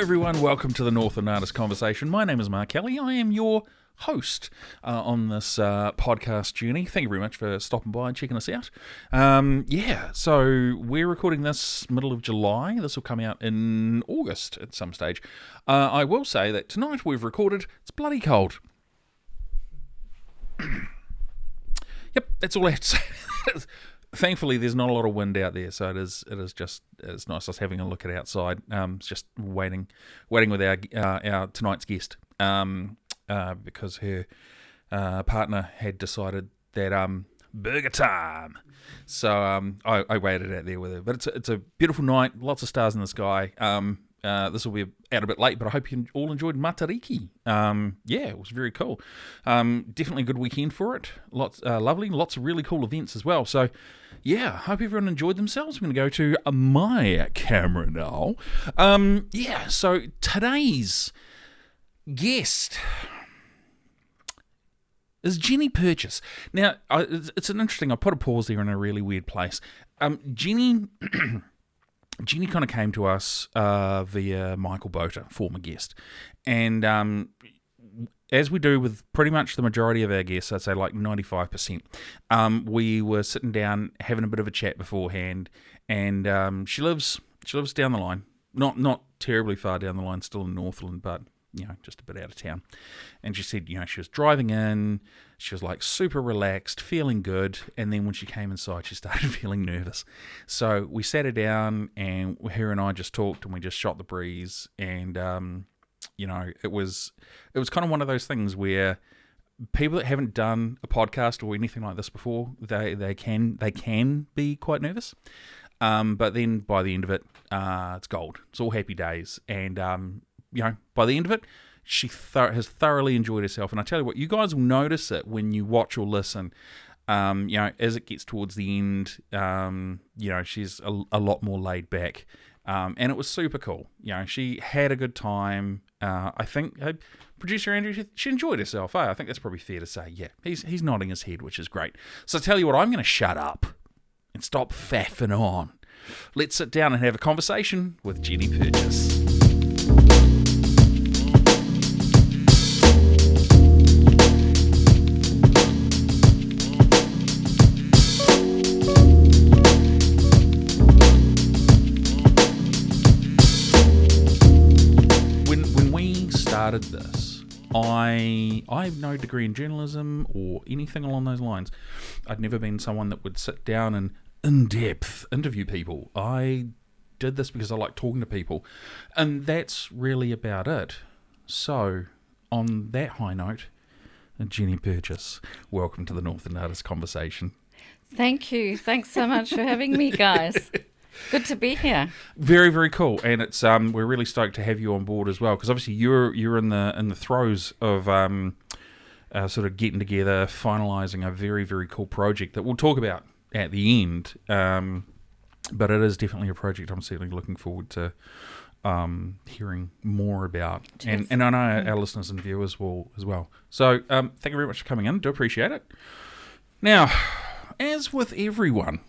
everyone, welcome to the Northland Artist Conversation. My name is Mark Kelly. I am your host on this podcast journey. Thank you very much for stopping by and checking us out. So we're recording this middle of July. This will come out in August at some stage. I will say that tonight we've recorded, it's bloody cold. Yep, that's all I have to say. Thankfully, there's not a lot of wind out there, so it's nice just having a look at outside. It's just waiting with our tonight's guest because her partner had decided that burger time. So I waited out there with her. But it's a beautiful night, lots of stars in the sky. This will be out a bit late, but I hope you all enjoyed Matariki. It was very cool. Definitely a good weekend for it. Lovely, lots of really cool events as well. So, yeah, hope everyone enjoyed themselves. I'm going to go to my camera now. So today's guest is Jenny Purchase. Now, it's an interesting, I put a pause there in a really weird place. Jenny kind of came to us via Michael Bota, former guest. And as we do with pretty much the majority of our guests, I'd say like 95%, we were sitting down having a bit of a chat beforehand. And she lives down the line, not terribly far down the line, still in Northland, but just a bit out of town. And she said, she was driving in, she was like super relaxed, feeling good, and then when she came inside, she started feeling nervous. So we sat her down, and her and I just talked, and we just shot the breeze, and it was kind of one of those things where people that haven't done a podcast or anything like this before, they can be quite nervous. But then by the end of it, it's gold. It's all happy days, and by the end of it, she has thoroughly enjoyed herself. And I tell you what, you guys will notice it when you watch or listen. As it gets towards the end, she's a lot more laid back. And it was super cool. She had a good time. I think producer Andrew, she enjoyed herself. I think that's probably fair to say. Yeah, he's nodding his head, which is great. So I tell you what, I'm going to shut up and stop faffing on. Let's sit down and have a conversation with Jenny Purchase. Started this, I have no degree in journalism or anything along those lines. I'd never been someone that would sit down and in-depth interview people. I did this because I like talking to people, and that's really about it. So, on that high note, Jenny Purchase, welcome to the Northland Artist Conversation. Thank you. Thanks so much for having me, guys. Good to be here. Very, very cool, and it's we're really stoked to have you on board as well, because obviously you're in the throes of sort of getting together, finalising a very, very cool project that we'll talk about at the end. But it is definitely a project I'm certainly looking forward to hearing more about, and I know our listeners and viewers will as well. So thank you very much for coming in. Do appreciate it. Now, as with everyone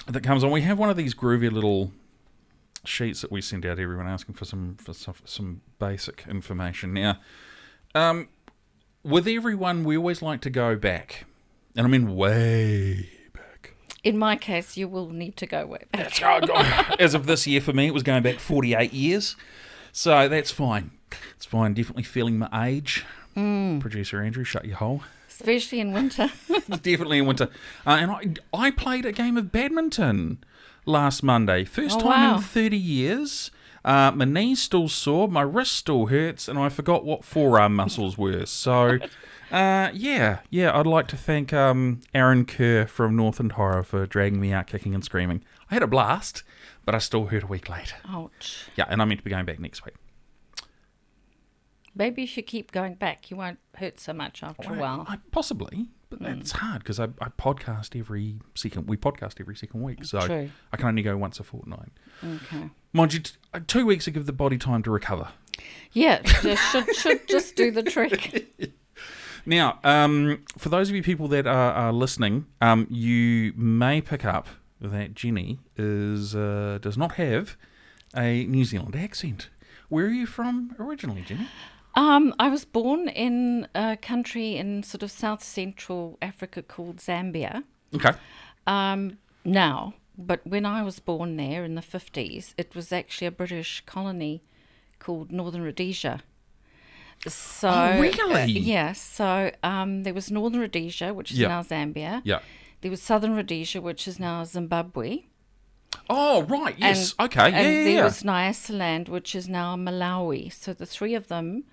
that comes on, we have one of these groovy little sheets that we send out to everyone asking for some basic information. Now, with everyone, we always like to go back, and I mean way back. In my case, you will need to go way back. As of this year, for me, it was going back 48 years, so that's fine. It's fine. Definitely feeling my age. Producer Andrew, shut your hole. Especially in winter. Definitely in winter. And I played a game of badminton last Monday. First time in 30 years. My knee's still sore, my wrist still hurts, and I forgot what forearm muscles were. So, I'd like to thank Aaron Kerr from Northland Horror for dragging me out kicking and screaming. I had a blast, but I still hurt a week later. Ouch. Yeah, and I'm meant to be going back next week. Maybe you should keep going back. You won't hurt so much after a while. Possibly, but that's hard because I podcast every second. We podcast every second week, so True. I can only go once a fortnight. Okay. Mind you, 2 weeks to give the body time to recover. Yeah, should just do the trick. Now, for those of you people that are listening, you may pick up that Jenny does not have a New Zealand accent. Where are you from originally, Jenny? I was born in a country in sort of South Central Africa called Zambia. Okay. Now, but when I was born there in the 50s, it was actually a British colony called Northern Rhodesia. So, Oh, really? Yeah, so there was Northern Rhodesia, which is now Zambia. Yeah. There was Southern Rhodesia, which is now Zimbabwe. Oh, right, yes. And, okay, and there was Nyasaland, which is now Malawi. So the three of them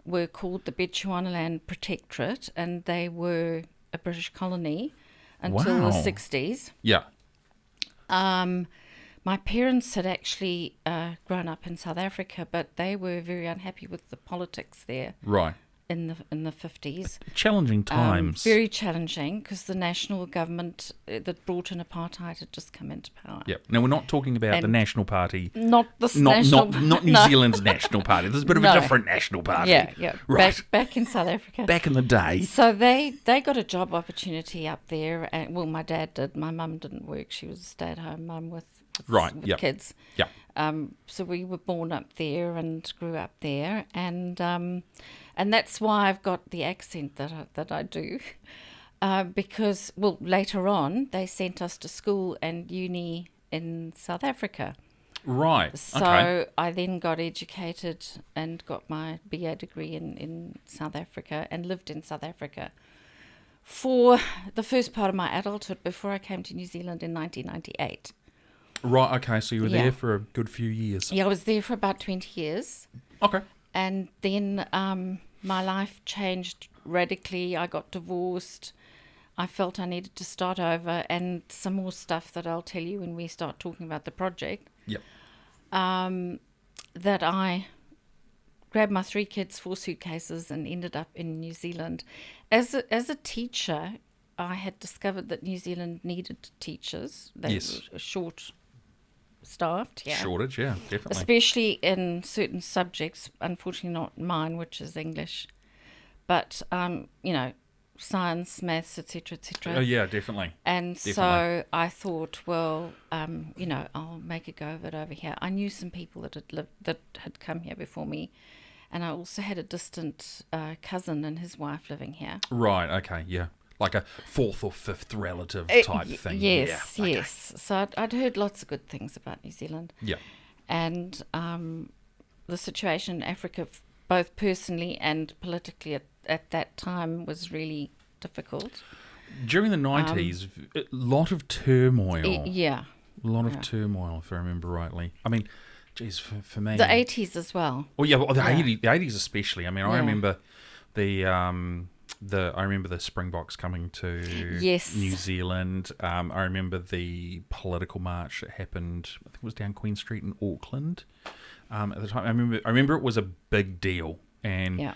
were called the Bechuanaland Protectorate, and they were a British colony until the 60s. Yeah. My parents had actually grown up in South Africa, but they were very unhappy with the politics there Right. in the 50s. Challenging times. Very challenging, because the national government that brought in apartheid had just come into power. Yeah. Now, we're not talking about the National Party. Not the Not New Zealand's National Party. There's a bit of a different National Party. Yeah. Right. Back in South Africa. Back in the day. So they got a job opportunity up there. And, well, my dad did. My mum didn't work. She was a stay-at-home mum with kids. Yeah. So we were born up there and grew up there, and that's why I've got the accent that I do, because later on they sent us to school and uni in South Africa. Right. So okay. I then got educated and got my BA degree in South Africa and lived in South Africa for the first part of my adulthood before I came to New Zealand in 1998. Right, okay, so you were there for a good few years. Yeah, I was there for about 20 years. Okay. And then my life changed radically. I got divorced. I felt I needed to start over, and some more stuff that I'll tell you when we start talking about the project. Yep. That I grabbed my 3 kids, 4 suitcases, and ended up in New Zealand. As a teacher, I had discovered that New Zealand needed teachers. They were short-staffed. Yeah. Shortage, yeah, definitely. Especially in certain subjects, unfortunately not mine, which is English. But, science, maths, etc., etc. Oh, yeah, definitely. And so I thought, well, I'll make a go of it over here. I knew some people that had come here before me, and I also had a distant cousin and his wife living here. Right, okay, yeah. Like a 4th or 5th relative type thing. Yes, yeah, okay. yes. So I'd heard lots of good things about New Zealand. Yeah. And the situation in Africa, both personally and politically at that time, was really difficult. During the 90s, a lot of turmoil. Yeah. A lot of turmoil, if I remember rightly. I mean, geez, for me... The 80s as well. Oh, yeah, well, the 80s especially. I mean, I remember I remember the Springboks coming to New Zealand. I remember the political march that happened, I think it was down Queen Street in Auckland at the time. I remember it was a big deal. And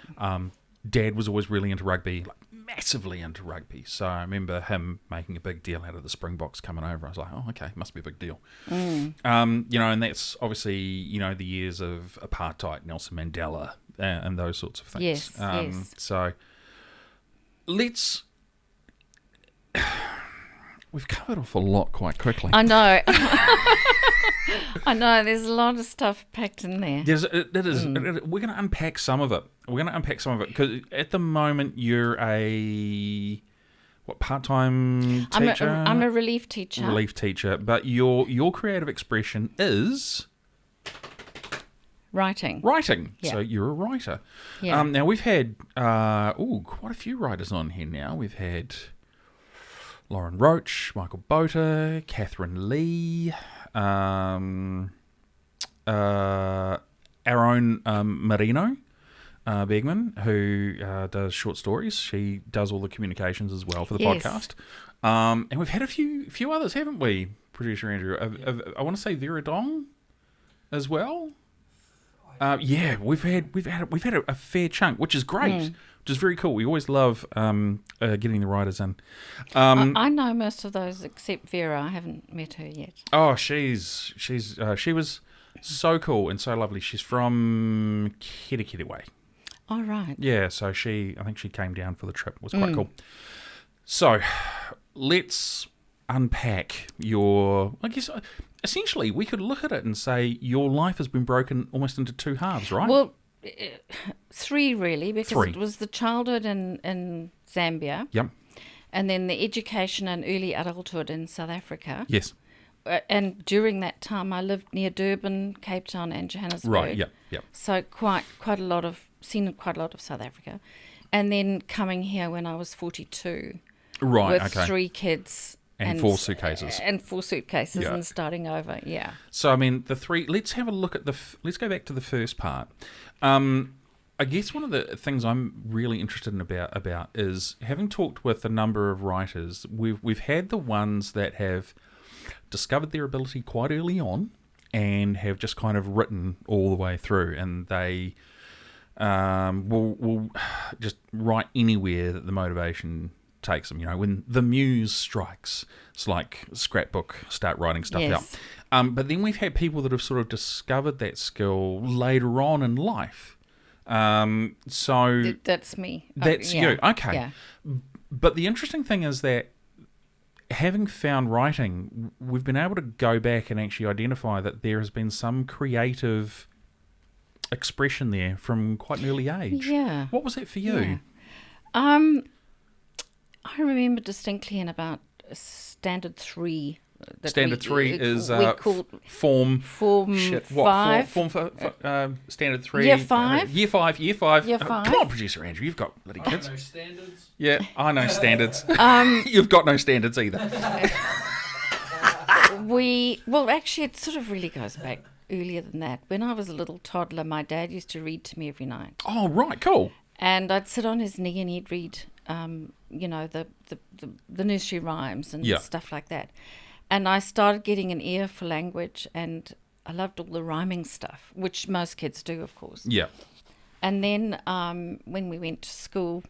Dad was always really into rugby, like massively into rugby. So I remember him making a big deal out of the Springboks coming over. I was like, oh, okay, must be a big deal. And that's obviously, the years of apartheid, Nelson Mandela, and those sorts of things. Yes. So... We've covered off a lot quite quickly. I know. I know. There's a lot of stuff packed in there. We're going to unpack some of it. Because at the moment you're a part-time teacher. I'm a relief teacher. But your creative expression is writing. Yeah. So you're a writer. Yeah. Now we've had quite a few writers on here now. We've had Lauren Roach, Michael Bota, Catherine Lee, our own Marino Begman, who does short stories. She does all the communications as well for the podcast. And we've had a few others, haven't we, producer Andrew? I want to say Vera Dong as well. We've had a fair chunk, which is great, which is very cool. We always love getting the writers in. I know most of those except Vera. I haven't met her yet. Oh, she was so cool and so lovely. She's from Kirikiriwai. Oh, right. Yeah, so I think she came down for the trip. It was quite cool. So let's unpack your. I guess essentially, we could look at it and say your life has been broken almost into two halves, right? Well, three really, because Three. it was the childhood in Zambia, Yep. and then the education and early adulthood in South Africa. Yes. And during that time, I lived near Durban, Cape Town, and Johannesburg. Right. Yep. Yep. So seen quite a lot of South Africa, and then coming here when I was 42 Right. with Okay. 3 kids And 4 suitcases. and 4 suitcases Yeah. and starting over. Yeah. So I mean, the three. Let's have a look at let's go back to the first part. I guess one of the things I'm really interested in about is having talked with a number of writers. We've had the ones that have discovered their ability quite early on and have just kind of written all the way through, and they will just write anywhere that the motivation takes them. You know, when the muse strikes, it's like scrapbook, start writing stuff Yes. out. But then we've had people that have sort of discovered that skill later on in life. So That's me. that's Yeah. you. Okay. Yeah. But the interesting thing is that having found writing, we've been able to go back and actually identify that there has been some creative expression there from quite an early age. Yeah. What was that for you? Yeah. I remember distinctly in about standard 3. Standard 3 is we called form. Form Shit, what? 5. Form standard 3. Year 5? Year 5. Year 5. Year Come 5. on, producer Andrew, you've got bloody kids. No standards. Yeah, I know standards. You've got no standards either. Well, actually, it sort of really goes back earlier than that. When I was a little toddler, my dad used to read to me every night. Oh, right, cool. And I'd sit on his knee and he'd read, the nursery rhymes and Yeah. stuff like that. And I started getting an ear for language, and I loved all the rhyming stuff, which most kids do, of course. Yeah. And then when we went to school,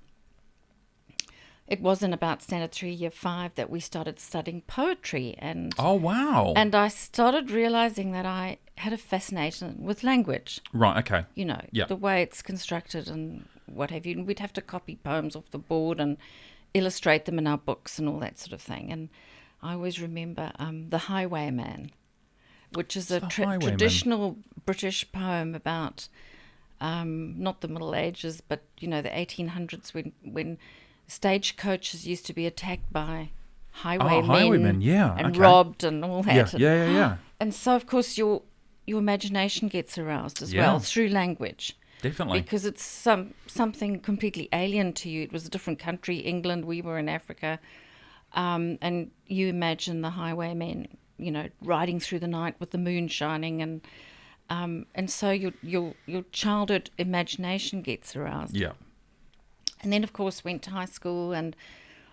it wasn't about standard 3, year 5 that we started studying poetry. And Oh, wow. and I started realizing that I had a fascination with language, Right, okay. Yeah. the way it's constructed and what have you. And we'd have to copy poems off the board and illustrate them in our books and all that sort of thing. And I always remember The Highwayman, which is a The Highwayman? traditional British poem about not the Middle Ages, but, the 1800s when stagecoaches used to be attacked by highwaymen, highwaymen, yeah, and okay. robbed and all that. Yeah. And so, of course, your imagination gets aroused as Yeah. well through language, Definitely. because it's something completely alien to you. It was a different country, England. We were in Africa, and you imagine the highwaymen, riding through the night with the moon shining, and so your childhood imagination gets aroused. Yeah. And then, of course, went to high school, and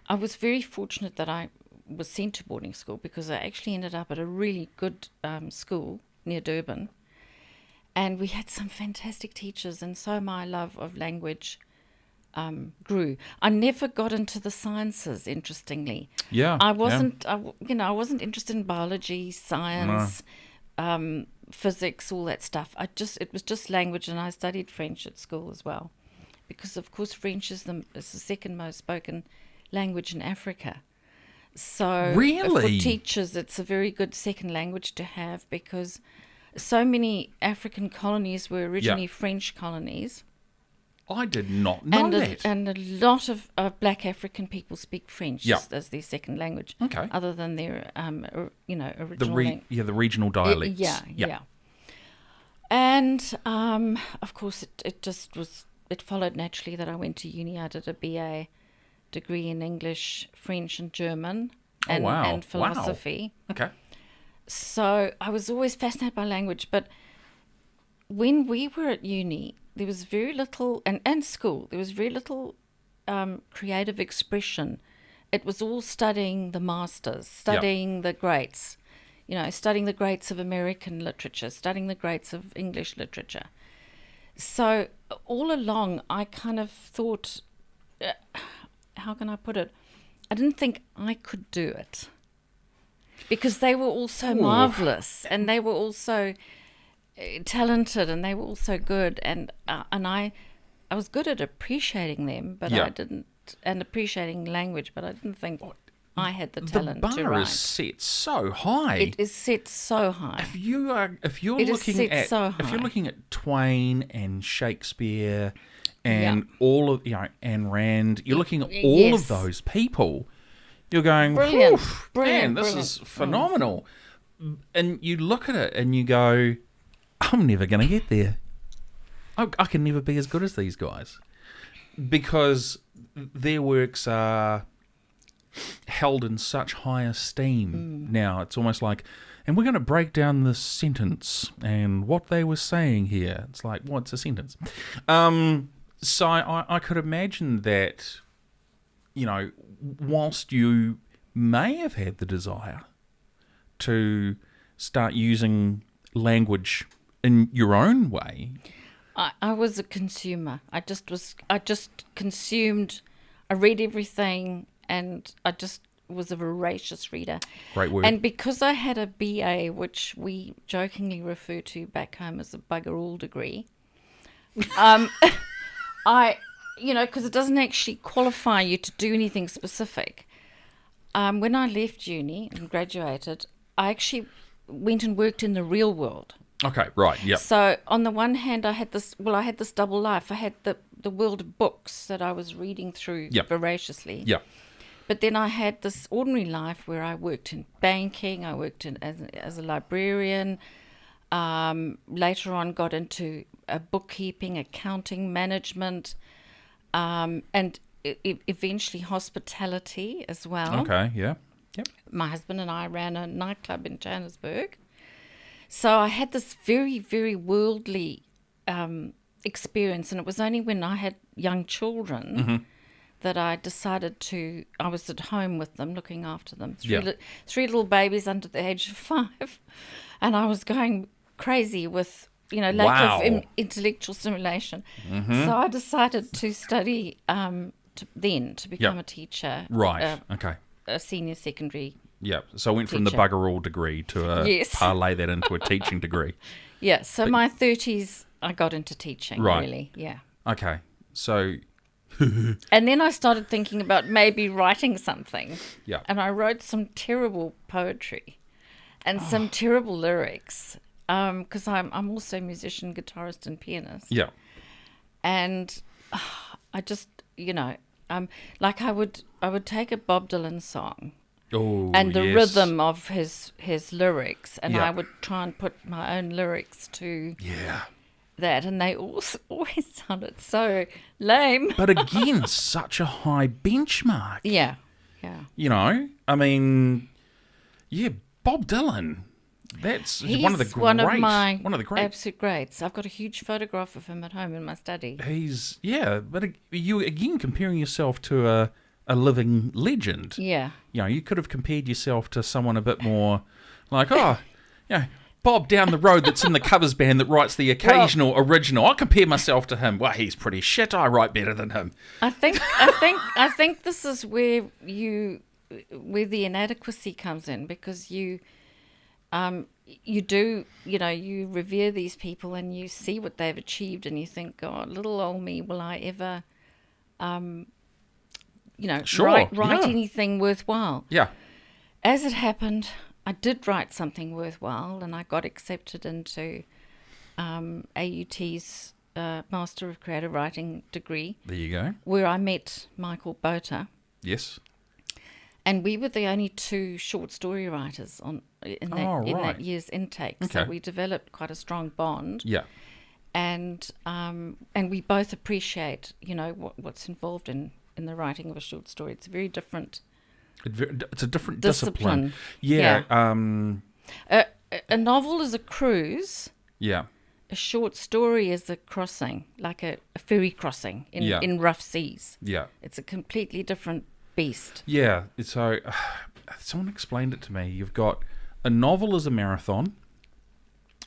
I was very fortunate that I was sent to boarding school, because I actually ended up at a really good school near Durban, and we had some fantastic teachers, and so my love of language grew. I never got into the sciences, interestingly. Yeah. I wasn't, I wasn't interested in biology, science, physics, all that stuff. It was just language, and I studied French at school as well, because of course French is the second most spoken language in Africa. So Really? for teachers, it's a very good second language to have, because so many African colonies were originally French colonies. I did not know that. And a lot of black African people speak French Yeah. as their second language, Okay. other than their original The regional dialects. yeah. And of course, it followed naturally that I went to uni. I did a BA degree in English, French, and German, and, wow. and philosophy. Okay. So I was always fascinated by language. But when we were at uni, there was very little, and school, there was very little creative expression. It was all studying the masters, studying the greats, studying the greats of American literature, studying the greats of English literature. So all along, I kind of thought, how can I put it? I didn't think I could do it, because they were all so marvelous, and they were all so talented, and they were all so good, and I was good at appreciating them, but I didn't, and appreciating language, but I didn't think I had the talent the to bar write. is set so high. It is set so high. If you're It is looking set at so if you're high. looking at Twain and Shakespeare and Yeah. all of Ayn Rand, you're looking at all Yes. of those people. You're going, Brilliant. "Whew, Brilliant, man, this brilliant. is phenomenal." And you look at it and you go, "I'm never going to get there. I can never be as good as these guys," because their works are held in such high esteem now. It's almost like, and we're going to break down this sentence and what they were saying here. It's like, what's a sentence? So I could imagine that, whilst you may have had the desire to start using language in your own way. I was a consumer. I just consumed. I read everything, and I just was a voracious reader. Great word. And because I had a BA, which we jokingly refer to back home as a bugger all degree, because it doesn't actually qualify you to do anything specific. When I left uni and graduated, I actually went and worked in the real world. Okay, right, yep. So on the one hand, I had this double life. I had the world of books that I was reading through Yep. voraciously. Yep. But then I had this ordinary life where I worked in banking. I worked as a librarian. Later on, got into bookkeeping, accounting, management, and eventually hospitality as well. Okay, yeah. Yep. My husband and I ran a nightclub in Johannesburg. So I had this very, very worldly experience, and it was only when I had young children that I decided I was at home with them, looking after them. Three little babies under the age of 5, and I was going crazy with, lack Wow. of intellectual stimulation. So I decided to study to become a teacher. Right, okay. A senior secondary. Yep. So I went from the Teacher. bugger all degree to Yes. parlay that into a teaching degree. Yeah, so my 30s, I got into teaching, Right. really, yeah. Okay. So, And then I started thinking about maybe writing something. yeah. And I wrote some terrible poetry and some terrible lyrics because I'm also a musician, guitarist, and pianist. Yeah. And I just, like I would take a Bob Dylan song Oh, and the yes. rhythm of his lyrics, and Yeah. I would try and put my own lyrics to Yeah. that, and they always sounded so lame. But again, such a high benchmark. Yeah. I mean, yeah, Bob Dylan. He's one of the great. one of my one of the great. absolute greats. I've got a huge photograph of him at home in my study. But you again comparing yourself to a living legend. Yeah. You could have compared yourself to someone a bit more like, Bob down the road that's in the covers band that writes the occasional original. I compare myself to him. Well, he's pretty shit. I write better than him. I think this is where the inadequacy comes in, because you revere these people and you see what they've achieved and you think, God, little old me, will I ever Sure, write yeah. anything worthwhile? Yeah. As it happened, I did write something worthwhile, and I got accepted into AUT's Master of Creative Writing degree, There you go. where I met Michael Botha, Yes. and we were the only 2 short story writers in that year's intake. So Okay. we developed quite a strong bond, Yeah. and we both appreciate what's involved in the writing of a short story. It's a very different It's a different discipline. Yeah. Yeah. A novel is a cruise. Yeah. A short story is a crossing, like a ferry crossing in rough seas. Yeah. It's a completely different beast. Yeah. So someone explained it to me. You've got a novel is a marathon.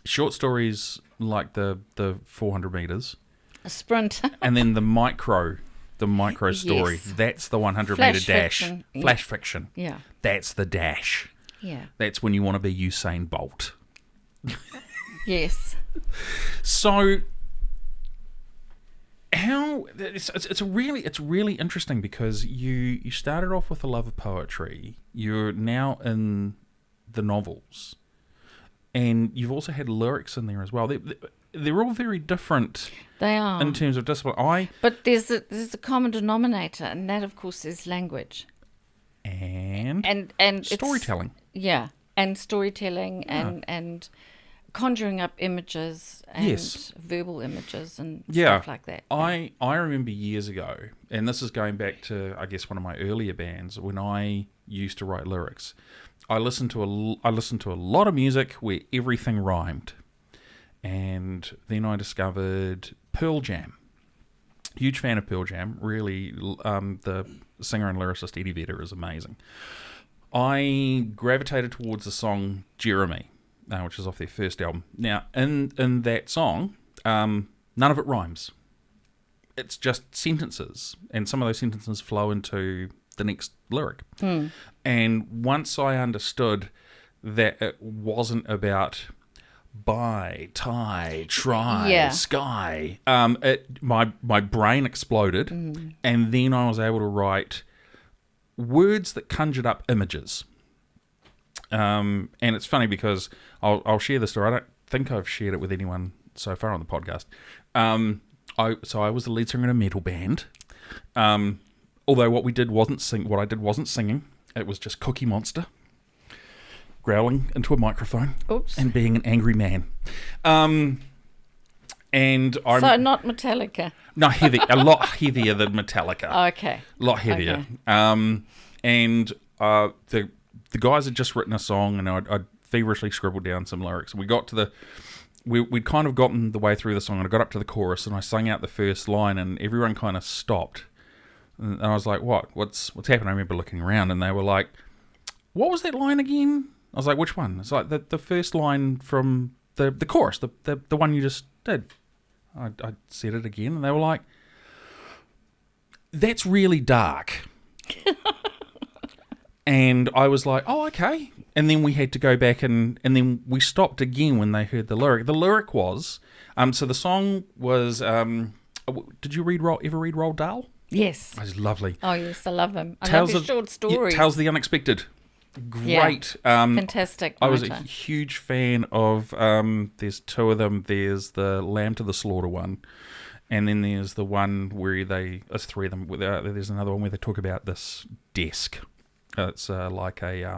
Short stories like the 400 meters. A sprint. And then the micro story. Yes. That's the 100 Flash meter dash. fiction, yeah. Flash fiction. Yeah. That's the dash. Yeah. That's when you want to be Usain Bolt. Yes. So, how it's really interesting because you started off with a love of poetry. You're now in the novels, and you've also had lyrics in there as well. They're all very different. They are in terms of discipline. But there's a common denominator, and that, of course, is language and storytelling. And storytelling and conjuring up images and verbal images and stuff like that. I remember years ago, and this is going back to, I guess, one of my earlier bands, when I used to write lyrics. I listened to a lot of music where everything rhymed. And then I discovered Pearl Jam. Huge fan of Pearl Jam. Really, the singer and lyricist Eddie Vedder is amazing. I gravitated towards the song Jeremy, which is off their first album. Now, in that song, none of it rhymes. It's just sentences, and some of those sentences flow into the next lyric. And once I understood that it wasn't about buy, tie, try, sky, my brain exploded, and then I was able to write words that conjured up images. And it's funny because I'll share this story. I don't think I've shared it with anyone so far on the podcast. I was the lead singer in a metal band. Although what I did wasn't singing. It was just Cookie Monster growling into a microphone and being an angry man. So not Metallica. No, a lot heavier than Metallica. Okay. A lot heavier. Okay. The guys had just written a song, and I'd feverishly scribbled down some lyrics. And we got to we'd kind of gotten the way through the song, and I got up to the chorus, and I sang out the first line, and everyone kind of stopped. And I was like, what's happened? I remember looking around, and they were like, what was that line again? I was like, which one? It's like the first line from the chorus, the one you just did. I said it again, and they were like, that's really dark. And I was like, oh, okay. And then we had to go back, and then we stopped again when they heard the lyric. The lyric was, so the song was, did you ever read Roald Dahl? Yes. Oh, he's lovely. Oh, yes, I love him. I love his short stories. Yeah, Tales of the Unexpected. Great. Fantastic I was writer. a huge fan of, there's two of them. There's the Lamb to the Slaughter one, and then there's the one where there's three of them. There's another one where they talk about this desk. It's like a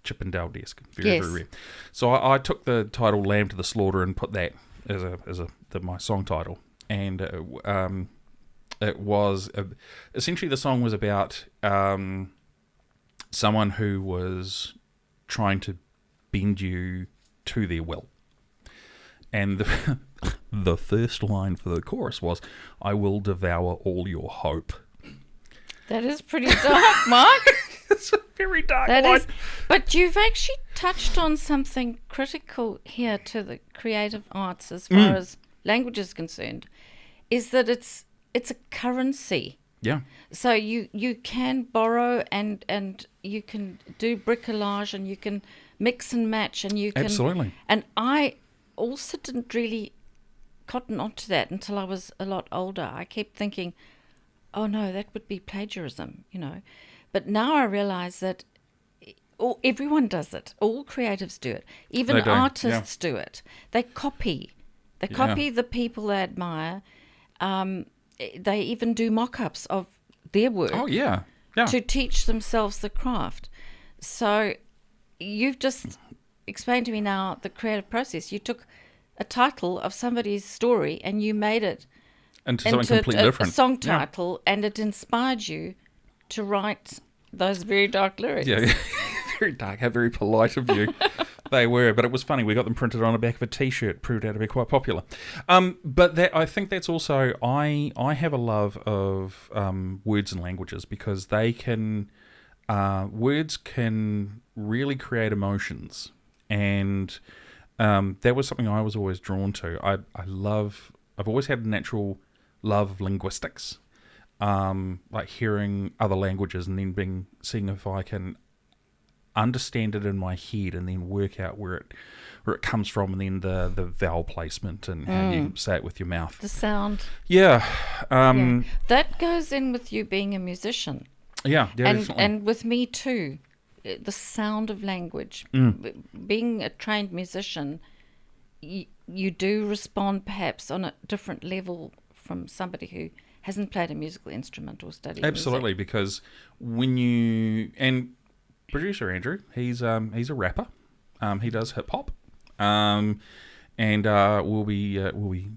Chippendale desk. Very, very rare. So I took the title Lamb to the Slaughter and put that as my song title. And it was essentially, the song was about someone who was trying to bend you to their will. And the first line for the chorus was, I will devour all your hope. That is pretty dark, Mark. It's a very dark line. But you've actually touched on something critical here to the creative arts as far as language is concerned, is that it's a currency. Yeah. So you can borrow and you can do bricolage and you can mix and match and you can... Absolutely. And I also didn't really cotton onto that until I was a lot older. I kept thinking, oh no, that would be plagiarism, But now I realize that everyone does it. All creatives do it. Even artists do it. They copy. They copy the people they admire. They even do mock-ups of their work. Oh, yeah. To teach themselves the craft. So you've just explained to me now the creative process. You took a title of somebody's story and you made it into something completely different. A song title, and it inspired you to write those very dark lyrics. Yeah, very dark. How very polite of you. They were, but it was funny. We got them printed on the back of a T-shirt. Proved out to be quite popular. But I think that's also, I have a love of words and languages, because they can, words can really create emotions, and that was something I was always drawn to. I've always had a natural love of linguistics, like hearing other languages and then seeing if I can understand it in my head, and then work out where it comes from, and then the vowel placement and how you say it with your mouth. The sound. Yeah. That goes in with you being a musician. Yeah, definitely. And with me too. The sound of language. Being a trained musician, you do respond perhaps on a different level from somebody who hasn't played a musical instrument or studied Absolutely, music. because when you... And producer Andrew, he's a rapper. He does hip-hop. And we'll be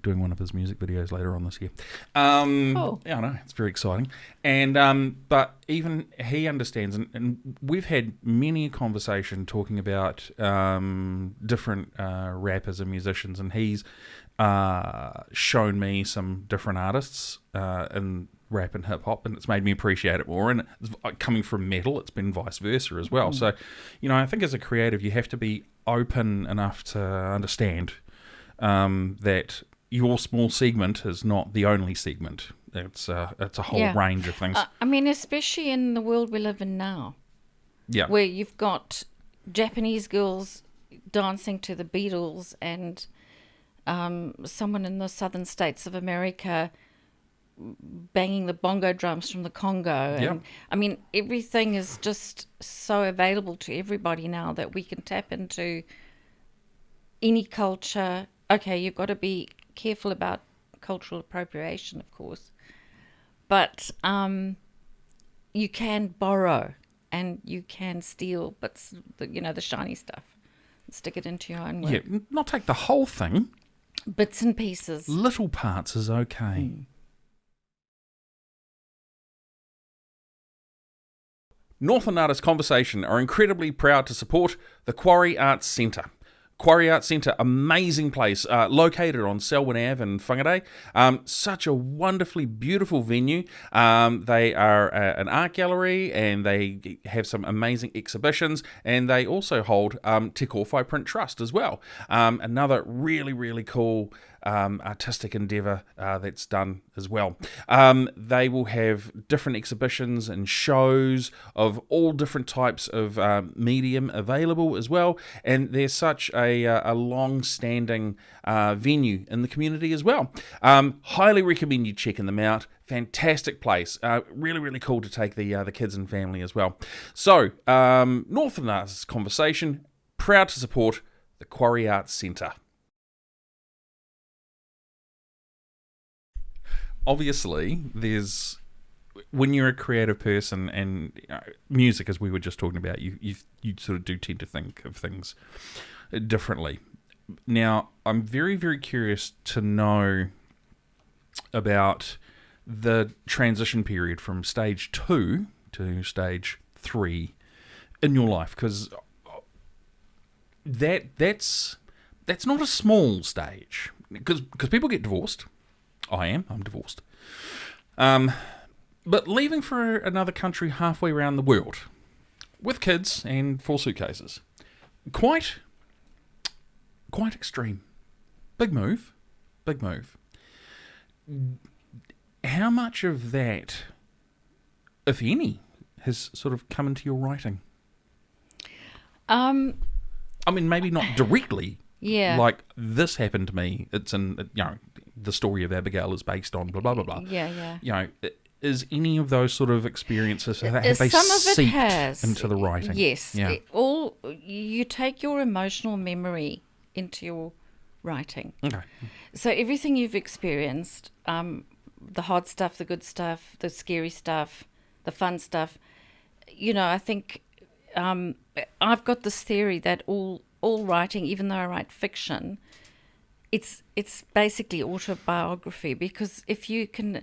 doing one of his music videos later on this year. Cool. Yeah, I know, it's very exciting. And but even he understands, and we've had many a conversation talking about different rappers and musicians, and he's shown me some different artists in rap and hip hop, and it's made me appreciate it more. And it's, coming from metal, it's been vice versa as well. So, I think as a creative, you have to be open enough to understand that your small segment is not the only segment. It's a whole range of things. I mean, especially in the world we live in now, where you've got Japanese girls dancing to the Beatles and someone in the southern states of America banging the bongo drums from the Congo. And, I mean, everything is just so available to everybody now that we can tap into any culture. Okay, you've got to be careful about cultural appropriation, of course, but you can borrow and you can steal, but the shiny stuff, stick it into your own work. Yeah, not take the whole thing. Bits and pieces. Little parts is okay. Northland Artists Conversation are incredibly proud to support the Quarry Arts Centre. Quarry Arts Centre, amazing place, located on Selwyn Ave in Whangarei. Such a wonderfully beautiful venue. They are an art gallery, and they have some amazing exhibitions, and they also hold Te Kōwhai Print Trust as well. Another really, really cool artistic endeavour that's done as well. They will have different exhibitions and shows of all different types of medium available as well, and they're such a long-standing venue in the community as well. Highly recommend you checking them out. Fantastic place. Really, really cool to take the kids and family as well. So, Northland Arts Conversation, proud to support the Quarry Arts Centre. Obviously, when you're a creative person, and music, as we were just talking about, you sort of do tend to think of things differently. Now, I'm very, very curious to know about the transition period from stage 2 to stage 3 in your life, because that's not a small stage, because people get divorced. I'm divorced. But leaving for another country halfway around the world with kids and 4 suitcases, quite extreme. Big move. How much of that, if any, has sort of come into your writing? I mean, maybe not directly. Yeah. Like, this happened to me. It's in, the story of Abigail is based on blah, blah, blah, blah. Yeah. Is any of those sort of experiences, have they Some of it seeped has into the writing? Yes. Yeah. You take your emotional memory into your writing. Okay. So everything you've experienced, the hard stuff, the good stuff, the scary stuff, the fun stuff, I think I've got this theory that all writing, even though I write fiction, it's basically autobiography, because if you can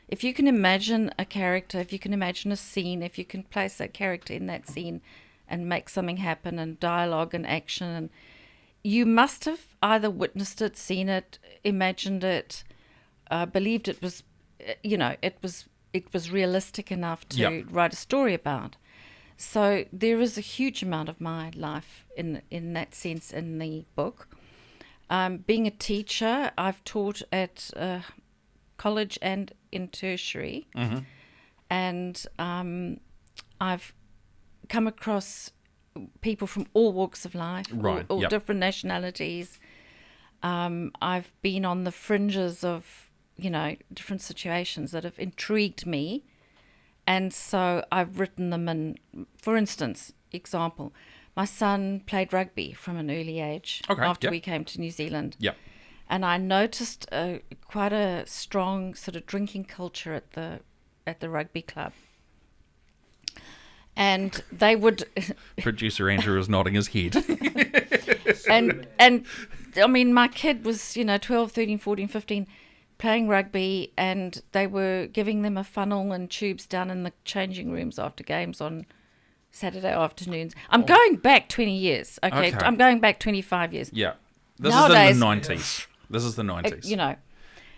imagine a character, if you can imagine a scene, if you can place a character in that scene and make something happen, and dialogue and action, and you must have either witnessed it, seen it, imagined it, believed it was, it was realistic enough to write a story about. So there is a huge amount of my life in that sense in the book. Being a teacher, I've taught at college and in tertiary, and I've come across people from all walks of life, Right, all yep. different nationalities. I've been on the fringes of, different situations that have intrigued me. And so I've written them in, for instance, example, my son played rugby from an early age after yep. we came to New Zealand. Yep. And I noticed quite a strong sort of drinking culture at the rugby club. And they would... Producer Andrew is nodding his head. and I mean, my kid was, 12, 13, 14, 15, playing rugby, and they were giving them a funnel and tubes down in the changing rooms after games on Saturday afternoons. I'm going back 20 years, okay? I'm going back 25 years. Yeah. This Nowadays, is in the 90s. This is the 90s.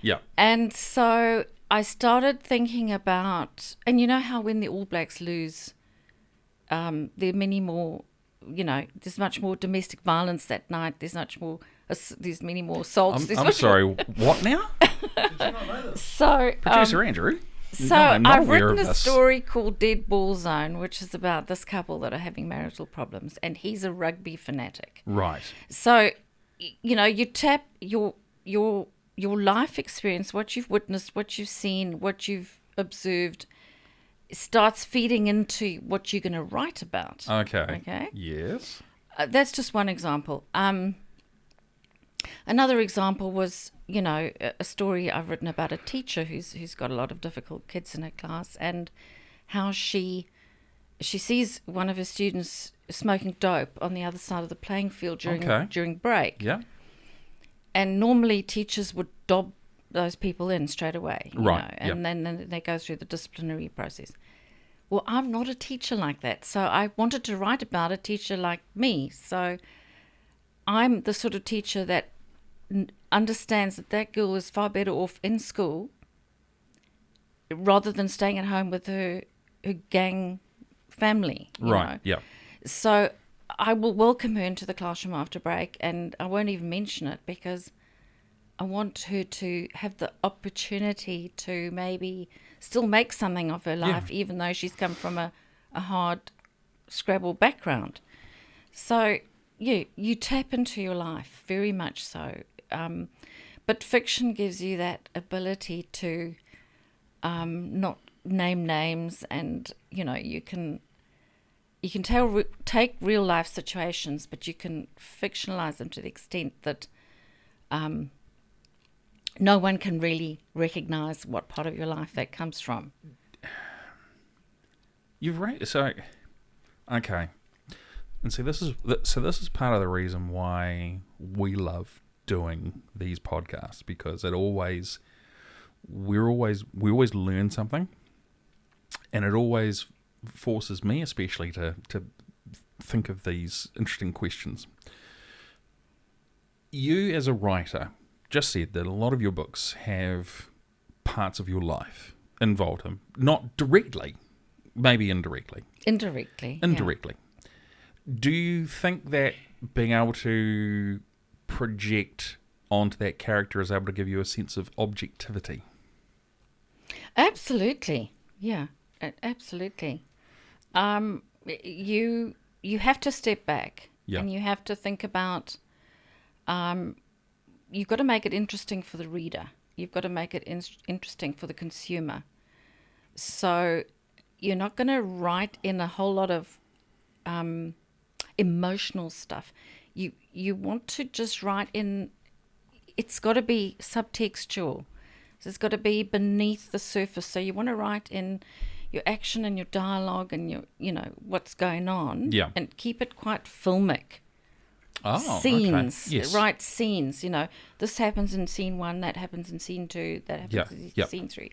Yeah. And so I started thinking about, and you know how when the All Blacks lose, there are many more, there's much more domestic violence that night. There's many more assaults. I'm sorry, what now? Did you not know this? So, Producer Andrew? So No, I'm not I've aware written of a this. story called Dead Ball Zone, which is about this couple that are having marital problems, and he's a rugby fanatic. Right. So, you tap your life experience, what you've witnessed, what you've seen, what you've observed, starts feeding into what you're going to write about. Okay. Yes. That's just one example. Another example was, a story I've written about a teacher who's got a lot of difficult kids in her class, and how she sees one of her students smoking dope on the other side of the playing field during break. Yeah. And normally teachers would dob those people in straight away, and then they go through the disciplinary process. Well, I'm not a teacher like that, so I wanted to write about a teacher like me. So I'm the sort of teacher that understands that girl is far better off in school rather than staying at home with her gang family. Right. Yeah. So I will welcome her into the classroom after break, and I won't even mention it because I want her to have the opportunity to maybe still make something of her life, even though she's come from a hard Scrabble background. So you tap into your life, very much so. But fiction gives you that ability to not name names, and you can take real life situations, but you can fictionalize them to the extent that no one can really recognize what part of your life that comes from. You've right. So, okay. And see, this is part of the reason why we love doing these podcasts, because we always learn something, and it always forces me especially to think of these interesting questions. You as a writer just said that a lot of your books have parts of your life involved in, not directly, maybe indirectly. Indirectly. Yeah. Do you think that being able to project onto that character is able to give you a sense of objectivity? Absolutely. Yeah, absolutely. You have to step back, and you have to think about, you've got to make it interesting for the reader. You've got to make it interesting for the consumer. So you're not going to write in a whole lot of emotional stuff. You want to just write in, it's got to be subtextual. So it's got to be beneath the surface. So you want to write in your action and your dialogue and your, what's going on. Yeah. And keep it quite filmic. Oh, scenes. okay. Yes. Write scenes. This happens in scene 1, that happens in scene 2, that happens in scene 3.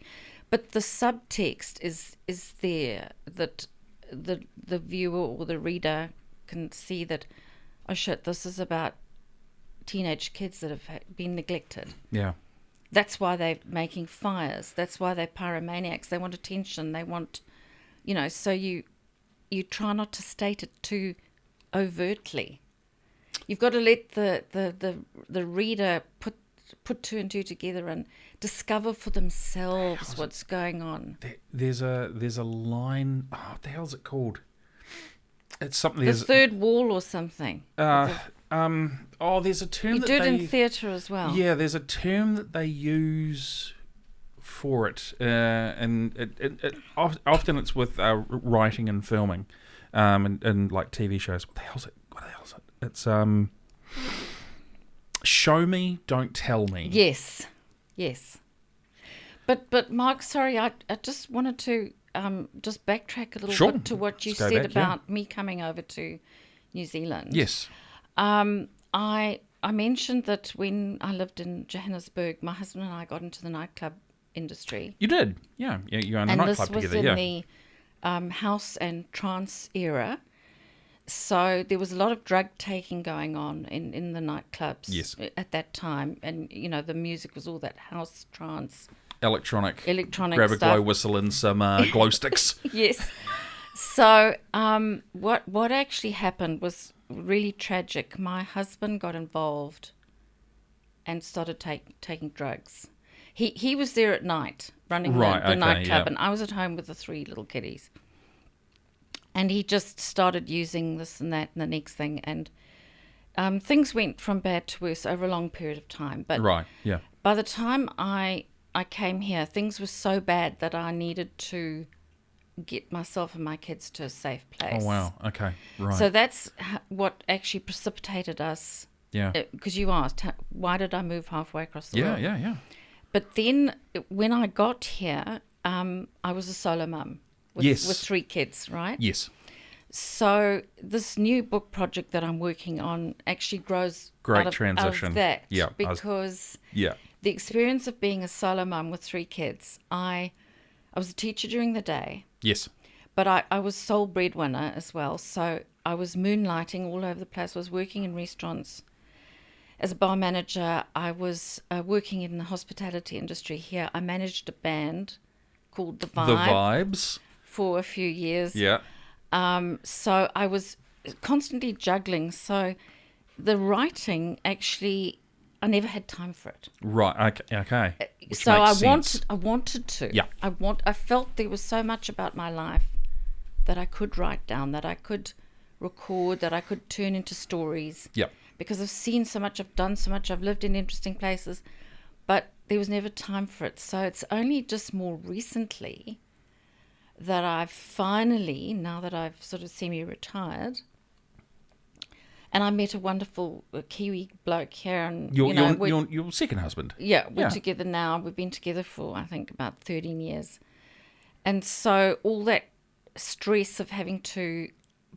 But the subtext is there, that the viewer or the reader can see that, oh shit, this is about teenage kids that have been neglected. Yeah. That's why they're making fires. That's why they're pyromaniacs. They want attention. They want, so you try not to state it too overtly. You've got to let the reader put two and two together and discover for themselves what's going on. There's a line. Oh, what the hell's it called? it's something. The third wall or something. There's a term You that do it they... in theatre as well. Yeah, there's a term that they use for it, and often it's with writing and filming, and like TV shows. What the hell's it? It's show me, don't tell me. Yes. But Mark, sorry, I just wanted to just backtrack a little bit to what you Let's go said back, about me coming over to New Zealand. Yes. I mentioned that when I lived in Johannesburg, my husband and I got into the nightclub industry. You did, yeah. You owned a And this nightclub was together, in the house and trance era. So there was a lot of drug taking going on in the nightclubs at that time. And, the music was all that house, trance. Electronic stuff. Grab a glow whistle and some glow sticks. Yes. So what actually happened was really tragic. My husband got involved and started taking drugs. He was there at night running the nightclub, and I was at home with the 3 little kiddies. And he just started using this and that and the next thing, and things went from bad to worse over a long period of time. But by the time I came here, things were so bad that I needed to get myself and my kids to a safe place. Oh, wow. Okay. Right. So that's what actually precipitated us. Yeah. Because you asked, why did I move halfway across the world? Yeah. But then when I got here, I was a solo mum with 3 kids, right? Yes. So this new book project that I'm working on actually grows Great out transition. of that. Yeah. Because the experience of being a solo mum with 3 kids, I was a teacher during the day. Yes. But I was sole breadwinner as well. So I was moonlighting all over the place. I was working in restaurants as a bar manager. I was working in the hospitality industry here. I managed a band called The Vibes for a few years. Yeah. So I was constantly juggling. So the writing actually, I never had time for it. Right. Okay. Which so makes sense. I wanted to. Yeah. I felt there was so much about my life that I could write down, that I could record, that I could turn into stories. Yeah. Because I've seen so much, I've done so much, I've lived in interesting places, but there was never time for it. So it's only just more recently that I've finally, now that I've sort of semi-retired, and I met a wonderful Kiwi bloke here. And your second husband. Yeah, we're together now. We've been together for, I think, about 13 years. And so all that stress of having to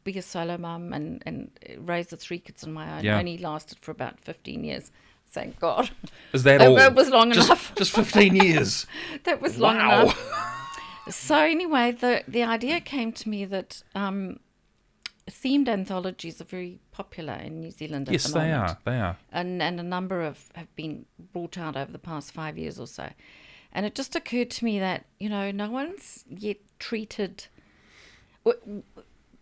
be a solo mum and raise the 3 kids on my own only lasted for about 15 years. Thank God. Is that all? That was long enough. Just 15 years. That was long enough. So anyway, the idea came to me that themed anthologies are very popular in New Zealand at the moment. Yes, they are. And a number have been brought out over the past 5 years or so. And it just occurred to me that, no one's yet treated...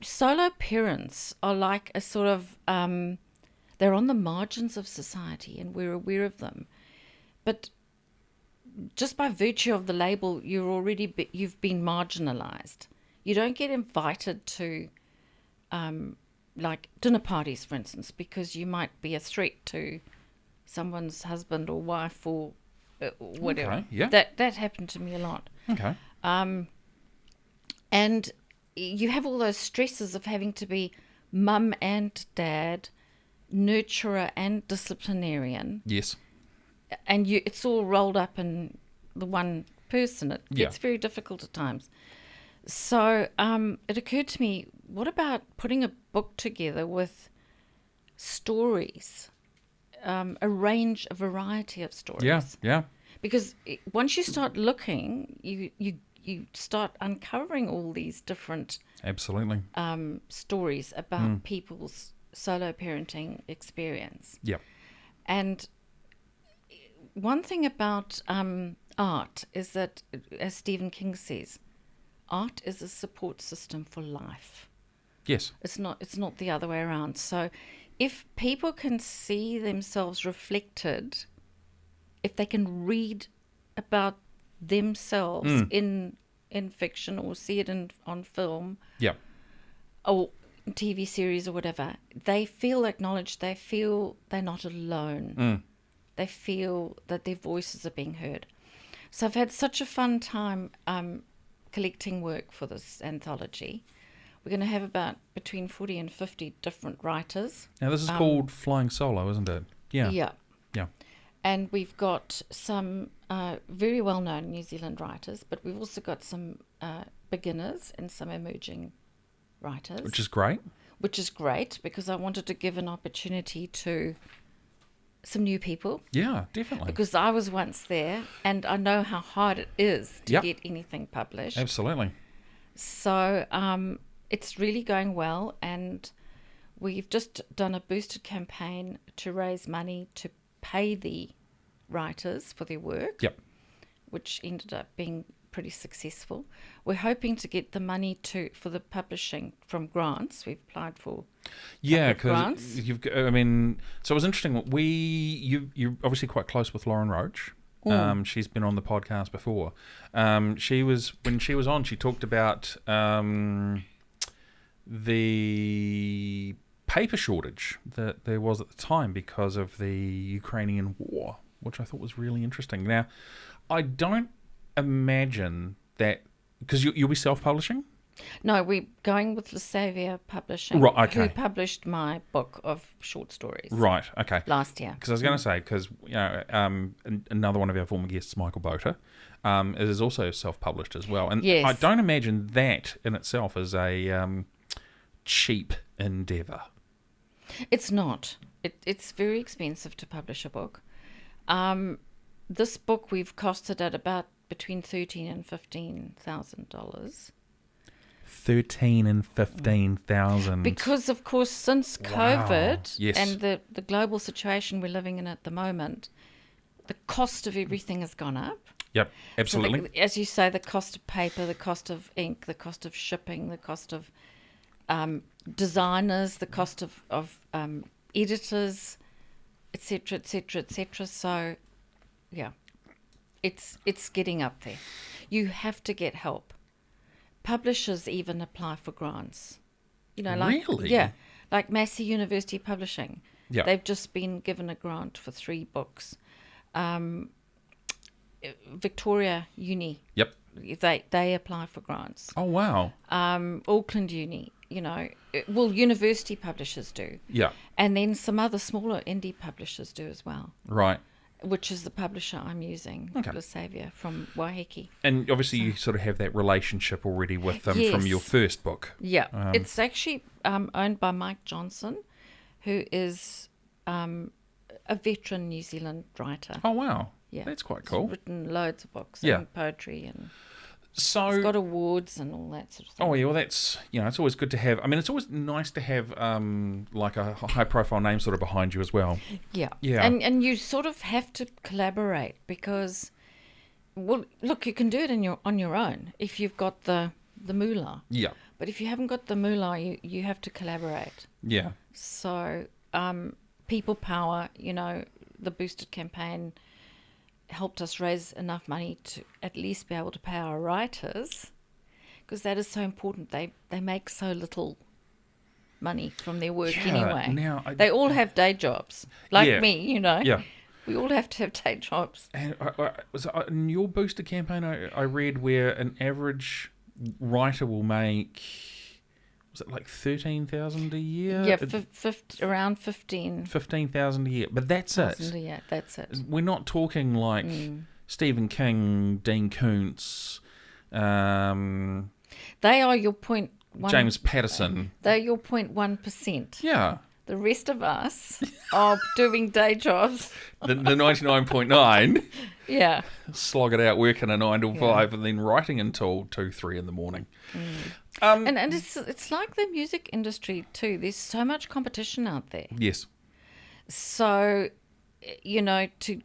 Solo parents are like a sort of... they're on the margins of society and we're aware of them. But just by virtue of the label, you've been marginalized. You don't get invited to... like dinner parties, for instance, because you might be a threat to someone's husband or wife or whatever. Okay, yeah. That happened to me a lot. Okay. And you have all those stresses of having to be mum and dad, nurturer and disciplinarian. Yes. And it's all rolled up in the one person. It gets very difficult at times. So it occurred to me, what about putting a book together with stories, a variety of stories? Yeah. Because once you start looking, you start uncovering all these different absolutely stories about people's solo parenting experience. Yeah. And one thing about art is that, as Stephen King says, art is a support system for life. Yes. It's not the other way around. So if people can see themselves reflected, if they can read about themselves in fiction or see it on film, yeah, or TV series or whatever, they feel acknowledged. They feel they're not alone. They feel that their voices are being heard. So I've had such a fun time collecting work for this anthology. We're going to have about between 40 and 50 different writers. Now, this is called Flying Solo, isn't it? Yeah. Yeah. And we've got some very well-known New Zealand writers, but we've also got some beginners and some emerging writers. Which is great. Which is great, because I wanted to give an opportunity to some new people. Yeah, definitely. Because I was once there, and I know how hard it is to get anything published. Absolutely. So it's really going well, and we've just done a boosted campaign to raise money to pay the writers for their work, which ended up being pretty successful. We're hoping to get the money for the publishing from grants. We've applied for because so it was interesting. You're obviously quite close with Lauren Roach. She's been on the podcast before. When she was on, she talked about the paper shortage that there was at the time because of the Ukrainian war, which I thought was really interesting. Now, I don't imagine that, because you'll be self-publishing? No, we're going with Lasavia Publishing, right, okay. who published my book of short stories. Right, okay. Last year. Because I was going to say, because another one of our former guests, Michael Boter, is also self-published as well. And yes. I don't imagine that in itself is a cheap endeavour. It's not. It's very expensive to publish a book. This book we've costed at about between $13,000 and $15,000. $13,000 and $15,000. Because, of course, since COVID yes. and the global situation we're living in at the moment, the cost of everything has gone up. Yep, absolutely. So as you say, the cost of paper, the cost of ink, the cost of shipping, the cost of designers, the cost of editors, etc., etc., etc. So, yeah, it's getting up there. You have to get help. Publishers even apply for grants. Really? Yeah, like Massey University Publishing. Yeah. They've just been given a grant for 3 books. Victoria Uni. Yep. They apply for grants. Oh, wow. Auckland Uni, university publishers do. Yeah. And then some other smaller indie publishers do as well. Right. Which is the publisher I'm using, Lasavia from Waiheke. And obviously you sort of have that relationship already with them Yes. from your first book. Yeah. It's actually owned by Mike Johnson, who is a veteran New Zealand writer. Oh, wow. Yeah. That's quite cool. He's written loads of books Yeah. and poetry, and So, he's got awards and all that sort of thing. oh, yeah, well, that's, it's always good to have. I mean, it's always nice to have, like a high-profile name sort of behind you as well. Yeah. Yeah. And you sort of have to collaborate because, well, look, you can do it on your own if you've got the moolah. Yeah. But if you haven't got the moolah, you have to collaborate. Yeah. So, people power, the boosted campaign helped us raise enough money to at least be able to pay our writers, because that is so important. They make so little money from their work anyway. Now, they all have day jobs, like me, Yeah. We all have to have day jobs. And in your booster campaign, I read where an average writer will make, was it like 13,000 a year? Yeah, around 15,000 a year, but that's it. Yeah, that's it. We're not talking like Stephen King, Dean Koontz, They are your James Patterson. They're your 0.1%. Yeah. The rest of us are doing day jobs. The 99.9. Yeah. Slog it out, working a 9 to 5, and then writing until 2, 3 in the morning. And it's like the music industry too. There's so much competition out there. Yes. So, to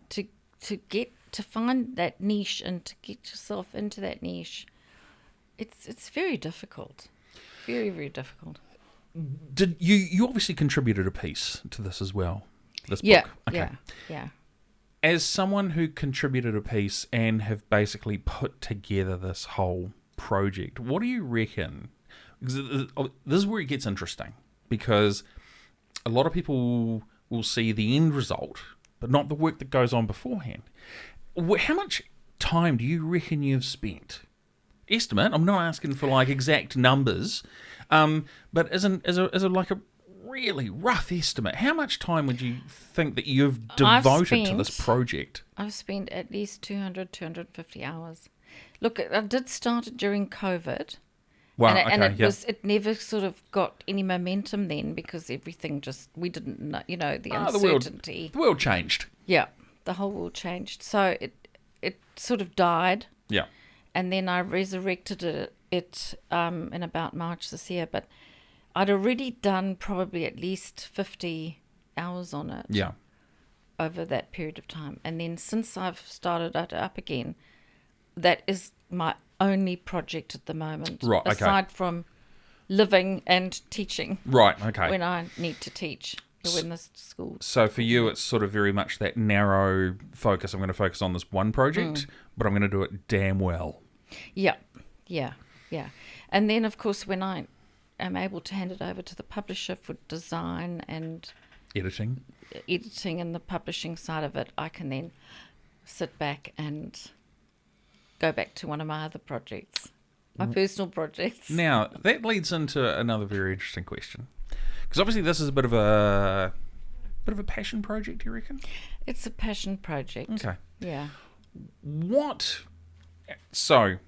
find that niche and to get yourself into that niche, it's very difficult. Very, very difficult. Did you obviously contributed a piece to this as well? This Yeah. book. Okay. Yeah. As someone who contributed a piece and have basically put together this whole project, what do you reckon This is where it gets interesting, because a lot of people will see the end result, but not the work that goes on beforehand. How much time do you reckon you've spent? Estimate. I'm not asking for like exact numbers, but as a like a really rough estimate, how much time would you think that you've devoted to this project? I've spent at least 250 hours. Look, I did start it during COVID. Wow, and okay, it never sort of got any momentum then, because everything we didn't know, the uncertainty. The world changed. Yeah, the whole world changed. So it sort of died. Yeah. And then I resurrected it in about March this year. But I'd already done probably at least 50 hours on it. Yeah. Over that period of time. And then since I've started it up again, that is my only project at the moment. Right, okay. Aside from living and teaching. Right, okay. When I need to teach. When the school. So for you, it's sort of very much that narrow focus. I'm going to focus on this one project, but I'm going to do it damn well. Yeah. And then, of course, when I am able to hand it over to the publisher for design and editing and the publishing side of it, I can then sit back and go back to one of my other projects, my personal projects. Now, that leads into another very interesting question. Because obviously this is a bit of a passion project, you reckon? It's a passion project. Okay. Yeah. So,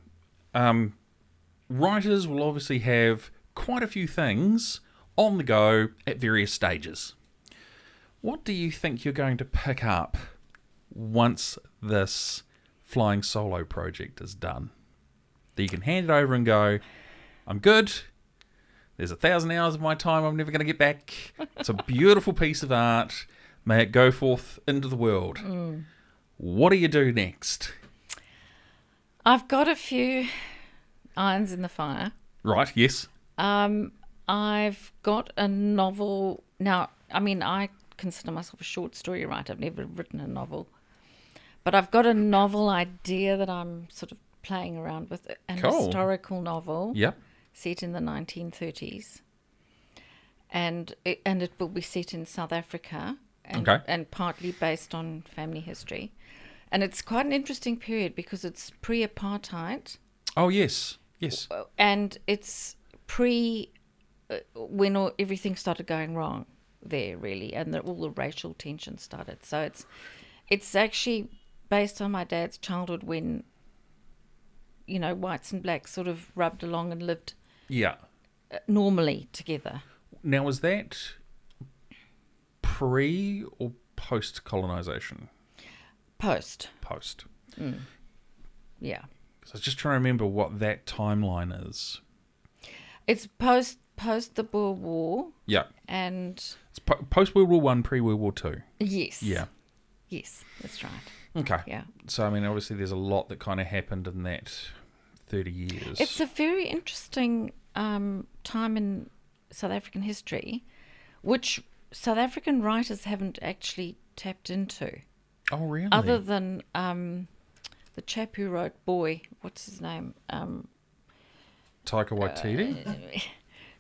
writers will obviously have quite a few things on the go at various stages. What do you think you're going to pick up once this flying solo project is done? That you can hand it over and go, I'm good. There's 1,000 hours of my time I'm never going to get back. It's a beautiful piece of art. May it go forth into the world. What do you do next? I've got a few irons in the fire. Right, yes. I've got a novel. Now, I mean, I consider myself a short story writer. I've never written a novel. But I've got a novel idea that I'm sort of playing around with. An historical novel. Yep. Set in the 1930s, and it will be set in South Africa, and partly based on family history, and it's quite an interesting period because it's pre-apartheid. Oh yes, and it's when everything started going wrong there, really, and all the racial tension started. So it's actually based on my dad's childhood when whites and blacks sort of rubbed along and lived. Yeah. Normally together. Now, is that pre or post colonisation? Post. Yeah. So I was just trying to remember what that timeline is. It's post the Boer War. Yeah. And it's post World War One, pre World War Two. Yes. Yeah. Yes, that's right. Okay. Yeah. So I mean, obviously, there's a lot that kind of happened in that 30 years. It's a very interesting time in South African history, which South African writers haven't actually tapped into. Oh, really? Other than the chap who wrote Boy, what's his name? Taika Waititi?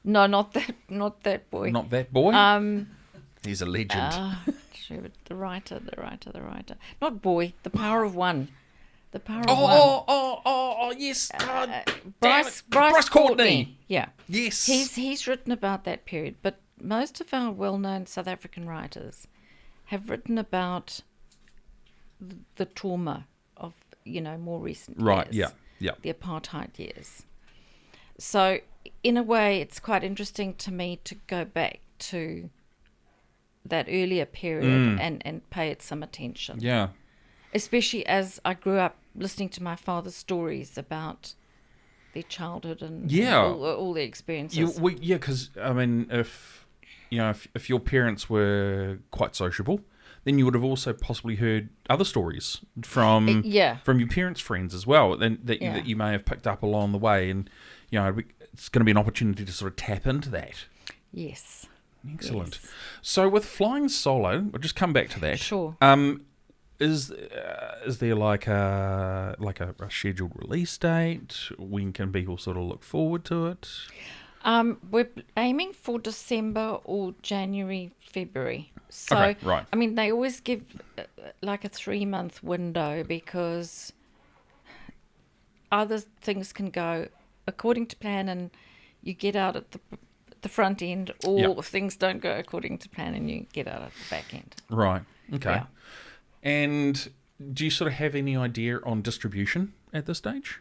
No, not that boy. Not that boy? He's a legend. The writer. Not Boy, The Power of One. The Power of One. Yes. Bryce Courtney. Yeah. Yes. He's written about that period, but most of our well-known South African writers have written about the trauma of, more recent years. Right, yeah. The apartheid years. So, in a way, it's quite interesting to me to go back to that earlier period and pay it some attention. Yeah. Especially as I grew up listening to my father's stories about their childhood and all their experiences. Because I mean, if your parents were quite sociable, then you would have also possibly heard other stories from your parents' friends as well, that you may have picked up along the way, and it's going to be an opportunity to sort of tap into that. Yes. Excellent. Yes. So with flying solo, I'll just come back to that. Sure. Is there like a scheduled release date? When can people sort of look forward to it? We're aiming for December or January, February. So, Okay, right. I mean, they always give like a 3-month window because other things can go according to plan and you get out at the front end, or Yep. things don't go according to plan and you get out at the back end. Right. Okay. Yeah. And do you sort of have any idea on distribution at this stage?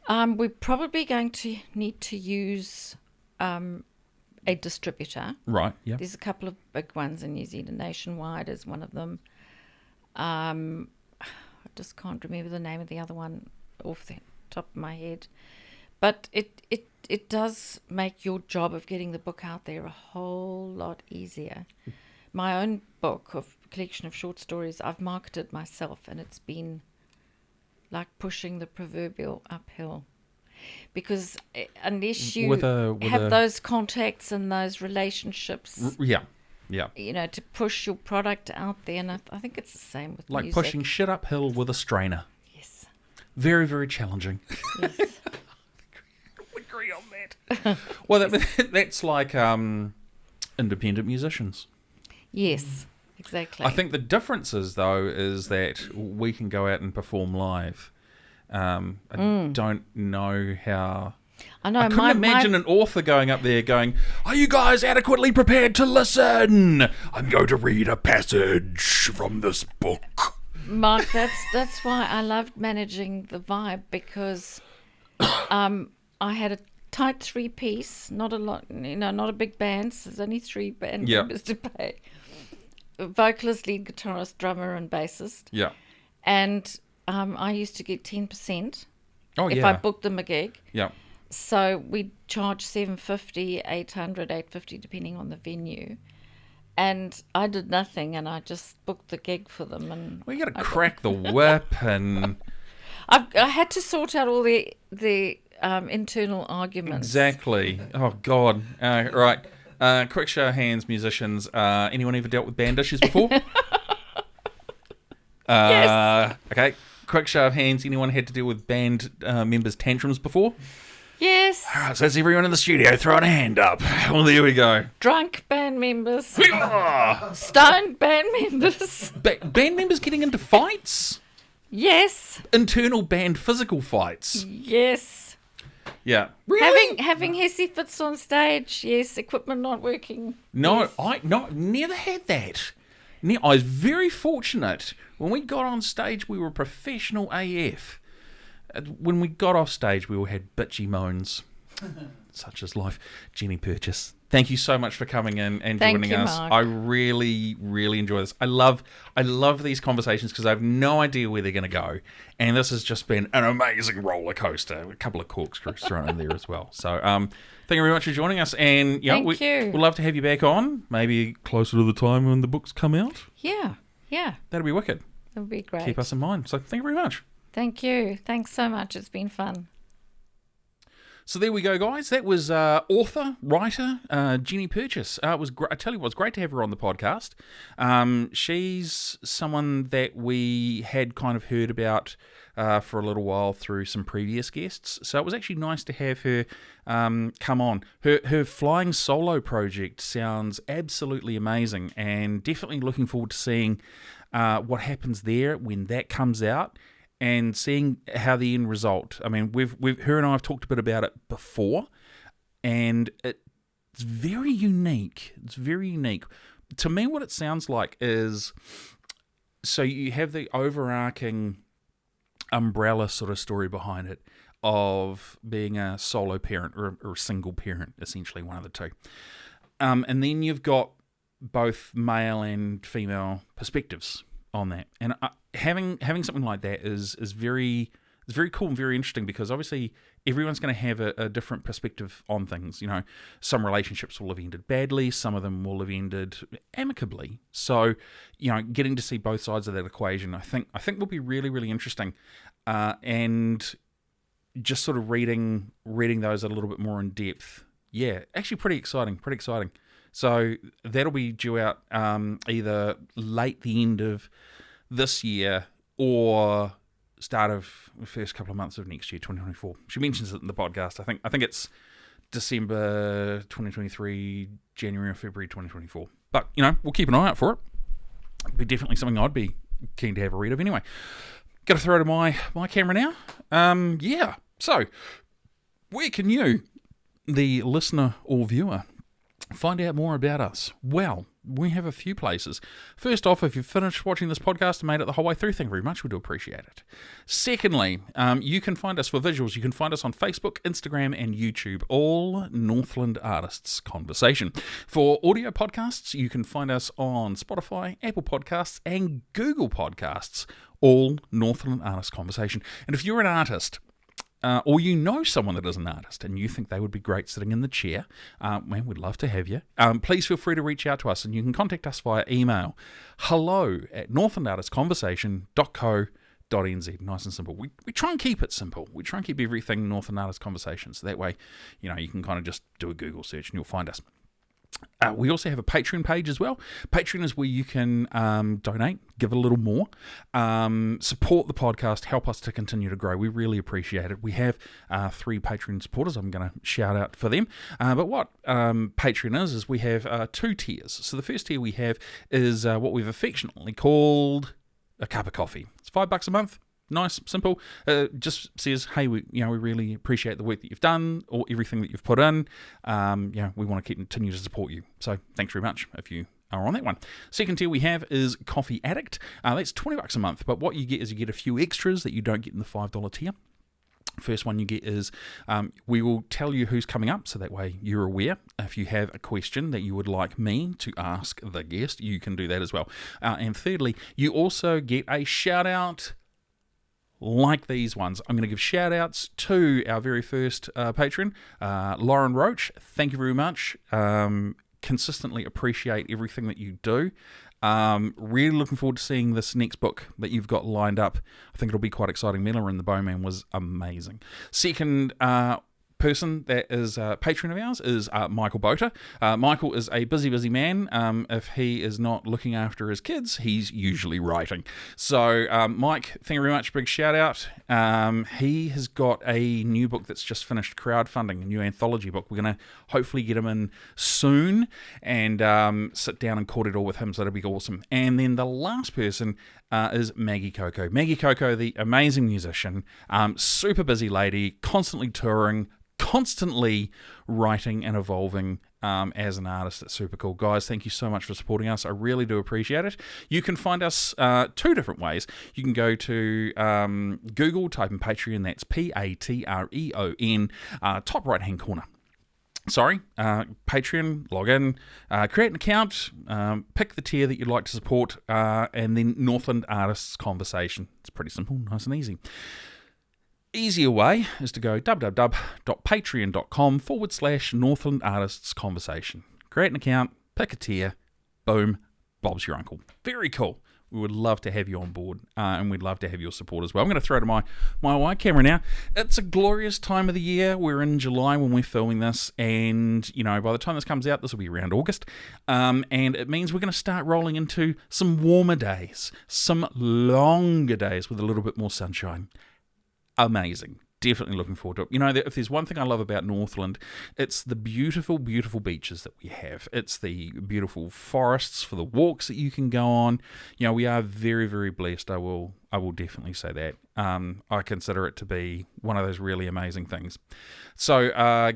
We're probably going to need to use a distributor. Right. Yeah. There's a couple of big ones in New Zealand. Nationwide is one of them. I just can't remember the name of the other one off the top of my head. But it does make your job of getting the book out there a whole lot easier. My own book of collection of short stories, I've marketed myself, and it's been like pushing the proverbial uphill. Because unless you With have those contacts and those relationships, Yeah. Yeah. you know, to push your product out there, and I think it's the same with Like music. pushing shit uphill with a strainer. Yes. Very, very challenging. Yes. Agree on that. Well, that's like independent musicians. Yes. Exactly. I think the difference is, though, is that we can go out and perform live. I don't know how... I know. I couldn't imagine an author going up there going, "Are you guys adequately prepared to listen? I'm going to read a passage from this book." Mark, that's why I loved managing the vibe, because I had a tight 3-piece, not a lot, not a big band. So there's only 3 band Yeah. members to pay. Vocalist, lead guitarist, drummer, and bassist. Yeah. And I used to get 10% Oh, if yeah. I booked them a gig. Yeah. So we charge $750, $800, $850, depending on the venue. And I did nothing, and I just booked the gig for them. And Well, you got to crack the whip and... I had to sort out all the internal arguments. Exactly. Oh, God. Right. Quick show of hands, musicians. Anyone ever dealt with band issues before? Yes. Okay. Quick show of hands. Anyone had to deal with band members' tantrums before? Yes. All right, so that's everyone in the studio throwing a hand up. Well, there we go. Drunk band members. Ah, Stoned band members. band members getting into fights? Yes. Internal band physical fights? Yes. Yeah. Really? Having hissy fits on stage. Yes. Equipment not working. No, Yes. I never had that. I was very fortunate. When we got on stage, we were professional AF. When we got off stage, we all had bitchy moans. Such is life. Jenny Purchase, thank you so much for coming in and Thank joining you, us. Mark. I really, really enjoy this. I love these conversations because I have no idea where they're going to go. And this has just been an amazing roller coaster. A couple of corkscrews thrown in there as well. So, thank you very much for joining us. And Thank you. we'd love to have you back on, maybe closer to the time when the books come out. Yeah. Yeah. That'd be wicked. That would be great. Keep us in mind. So, thank you very much. Thank you. Thanks so much. It's been fun. So there we go, guys. That was author, writer, Jenny Purchase. It was I tell you what, it's great to have her on the podcast. She's someone that we had kind of heard about for a little while through some previous guests. So it was actually nice to have her come on. Her flying solo project sounds absolutely amazing, and definitely looking forward to seeing what happens there when that comes out. And seeing how the end result. I mean, her and I have talked a bit about it before, and it's very unique. It's very unique. To me, what it sounds like is, so you have the overarching umbrella sort of story behind it of being a solo parent or a single parent, essentially one of the two. And then you've got both male and female perspectives on that, and having something like that is very cool and very interesting, because obviously everyone's going to have a different perspective on things. You know, some relationships will have ended badly, some of them will have ended amicably. So, you know, getting to see both sides of that equation, I think will be really, really interesting, and just sort of reading those a little bit more in depth. Yeah, actually pretty exciting. So that'll be due out either late the end of this year or start of the first couple of months of next year, 2024. She mentions it in the podcast. I think it's December 2023, January or February 2024. But, we'll keep an eye out for it. It'd be definitely something I'd be keen to have a read of anyway. Got to throw to my camera now. So where can you, the listener or viewer, find out more about us? Well, we have a few places. First off, if you've finished watching this podcast and made it the whole way through, thank you very much. We do appreciate it. Secondly, you can find us for visuals. You can find us on Facebook, Instagram, and YouTube, all Northland Artists Conversation. For audio podcasts, you can find us on Spotify, Apple Podcasts, and Google Podcasts, all Northland Artists Conversation. And if you're an artist, or you know someone that is an artist and you think they would be great sitting in the chair, we'd love to have you. Please feel free to reach out to us, and you can contact us via email, hello@northlandartistsconversation.co.nz. Nice and simple. We try and keep it simple. We try and keep everything Northland Artist Conversation, so that way, you can kind of just do a Google search and you'll find us. We also have a Patreon page as well. Patreon is where you can donate, give a little more, support the podcast, help us to continue to grow. We really appreciate it. We have 3 Patreon supporters. I'm going to shout out for them. But what Patreon is we have 2 tiers. So the first tier we have is what we've affectionately called a cup of coffee. It's $5 a month. Nice, simple. Just says, hey, we really appreciate the work that you've done or everything that you've put in. We want to continue to support you. So thanks very much if you are on that one. Second tier we have is Coffee Addict. That's $20 a month. But what you get is you get a few extras that you don't get in the $5 tier. First one you get is we will tell you who's coming up, so that way you're aware. If you have a question that you would like me to ask the guest, you can do that as well. And thirdly, you also get a shout out like these ones. I'm going to give shout outs to our very first patron, Lauren Roach. Thank you very much. Consistently appreciate everything that you do. Really looking forward to seeing this next book that you've got lined up. I think it'll be quite exciting. Miller and the Bowman was amazing. Second person that is a patron of ours is Michael Boter. Michael is a busy man. If he is not looking after his kids, he's usually writing. So Mike, thank you very much. Big shout out. He has got a new book that's just finished crowdfunding, a new anthology book. We're going to hopefully get him in soon and sit down and court it all with him, so that'll be awesome. And then the last person is Maggie Coco. Maggie Coco, the amazing musician, super busy lady, constantly touring, constantly writing and evolving as an artist. It's super cool. Guys, thank you so much for supporting us. I really do appreciate it. You can find us 2 different ways. You can go to Google, type in Patreon, that's Patreon, top right hand corner. Patreon, log in, create an account, pick the tier that you'd like to support, and then Northland Artists Conversation. It's pretty simple, nice and easy. Easier way is to go www.patreon.com/Northland Artists Conversation. Create an account, pick a tier, boom, Bob's your uncle. Very cool. We would love to have you on board, and we'd love to have your support as well. I'm going to throw to my wide camera now. It's a glorious time of the year. We're in July when we're filming this, and by the time this comes out, this will be around August, and it means we're going to start rolling into some warmer days, some longer days with a little bit more sunshine. Amazing. Definitely looking forward to it. If there's one thing I love about Northland, it's the beautiful, beautiful beaches that we have. It's the beautiful forests for the walks that you can go on. We are very, very blessed. I will definitely say that. I consider it to be one of those really amazing things. So,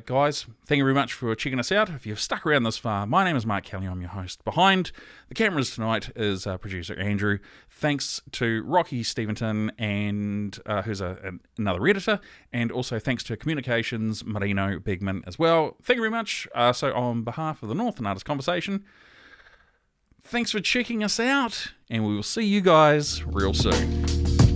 guys, thank you very much for checking us out. If you've stuck around this far, my name is Mark Kelly. I'm your host. Behind the cameras tonight is producer Andrew. Thanks to Rocky Steventon, and who's another editor, and also thanks to Communications Marino Begman as well. Thank you very much. So, on behalf of the Northland Artists Conversation, thanks for checking us out, and we will see you guys real soon.